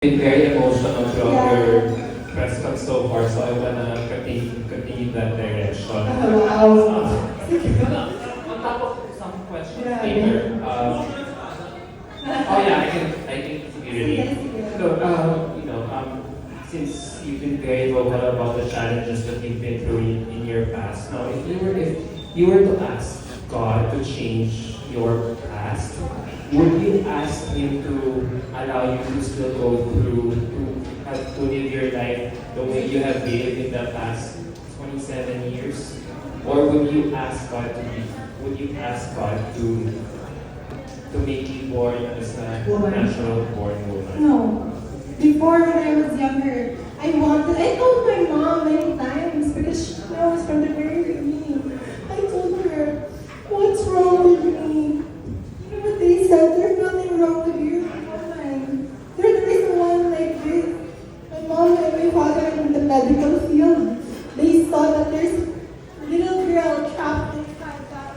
Been very emotional throughout your press con so far, so I wanna continue that direction. On top of some questions later, oh yeah, I think it's really. So, since you've been very vocal about the challenges that you've been through in your past, now if you were to ask God to change your past, would you ask Him to allow you to still go through to live your life the way you have lived in the past 27 years, or would you ask God to make you born as a natural born woman? No. Before, when I was younger, I told my mom many times because she knows from the very beginning. I told her, what's wrong with me? You know what they said? There's nothing wrong with you, woman. You're the reason why I'm like this. My mom and my father in the medical field, they saw that there's a little girl trapped inside that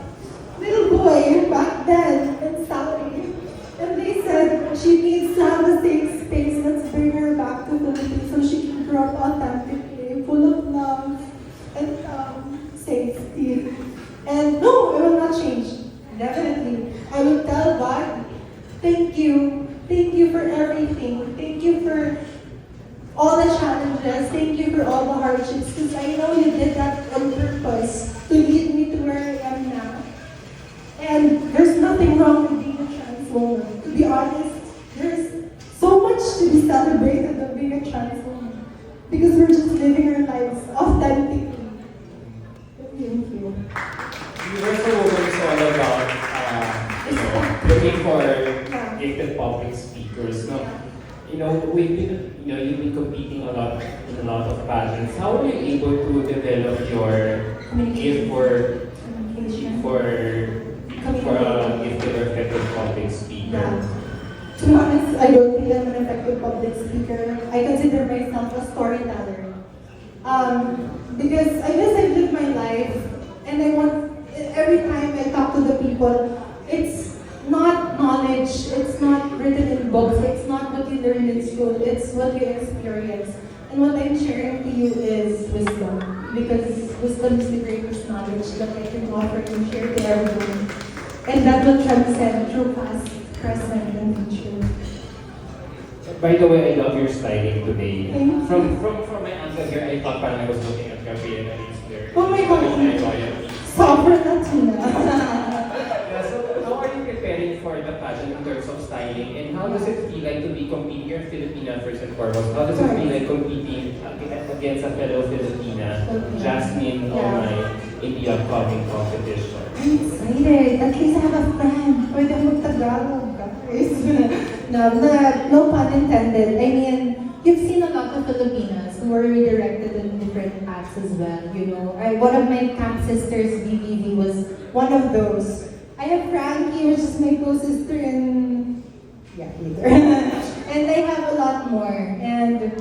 little boy back then in Saudi. And they said she needs to have a safe space. Let's bring her back to the Philippines so she can grow up authentically, full of love and safety. And no, it will not change. Definitely. I will tell God, thank you. Thank you for everything. Thank you for all the challenges. Thank you for all the hardships. Because I know you did that on purpose to lead me to where I am now. And there's nothing wrong with being a trans woman. To be honest, there's so much to be celebrated of being a trans woman. Because we're just living our lives authentically. Thank you. Universal Woman is all about, looking for gifted public speakers. No? You've been competing a lot in a lot of pageants. How are you able to develop your gift for a gifted or effective public speaker? Yeah. To be honest, I don't think I'm an effective public speaker. I consider myself a storyteller. Because I guess I live my life and I want, every time I talk to the people, it's not knowledge, it's not written in books, it's not what you learned in school, it's what you experience. And what I'm sharing to you is wisdom. Because wisdom is the greatest knowledge that I can offer and share to everyone. And that will transcend through past, present, and future. By the way, I love your styling today. Thank you. From my answer here, I thought parang I was looking at Gabriela there. Oh my God! Sovereign Latina. Yeah, so how are you preparing for the pageant in terms of styling, and how does it feel like to be competing? You're Filipina first and foremost. How does it feel like competing against a fellow Filipina, Jasmine, in the upcoming competition? I'm excited. At least I have a friend. Pwede mag-Tagalog, guys. No pun intended. I mean, you've seen a lot of Filipinas who were redirected in different paths as well, you know. One of my camp sisters, BBV, was one of those. I have Frankie, which is my co-sister, and later. And I have a lot more. And,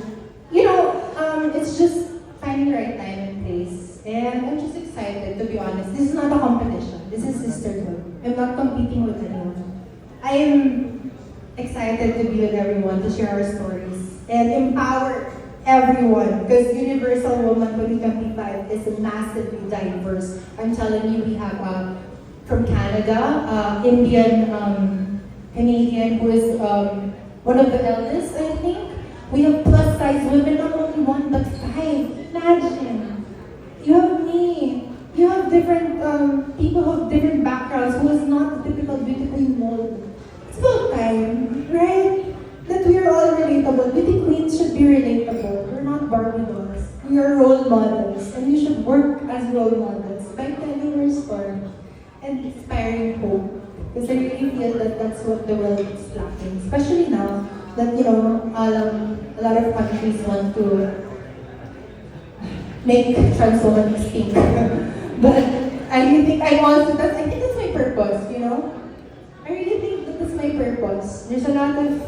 it's just finding the right time and place. And I'm just excited, to be honest. This is not a competition. This is sisterhood. I'm not competing with anyone. I am excited to be with everyone, to share our stories, and empower everyone. Because Universal Woman 2025 is massively diverse. I'm telling you, we have from Canada, Indian, Canadian, who is one of the eldest, I think. We have plus size women, not only one, but 5. Imagine. You have me. You have different people who have different backgrounds, who is not the typical beauty queen mold. It's about time, right? That we are all relatable. Beauty queens should be relatable. We're not Barbie dolls. We are role models, and we should work as role models by telling our story and inspiring hope. Because I really feel that that's what the world is lacking, especially now that a lot of countries want to make trans women extinct. But I really think I think that's my purpose, you know? I really think that that's my purpose. There's a lot of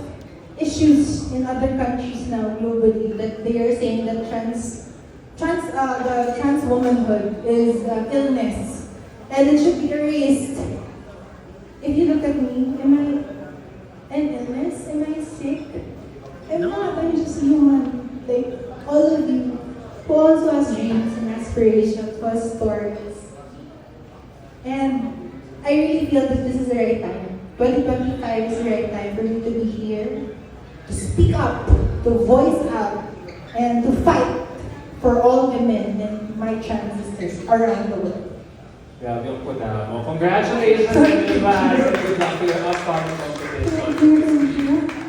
issues in other countries now globally that they are saying that the trans womanhood is illness and it should be erased. If you look at me, am I an illness? Am I sick? I'm not, I'm just human. Like, all of you who also has dreams and aspirations, who has stories. And I really feel that this is the right time. 2025 is the right time for me to be here, to speak up, to voice out, and to fight for all women and my trans sisters around the world. Grabe yung puta mo. Congratulations, Eva. Good luck to your upcoming competition. Thank you.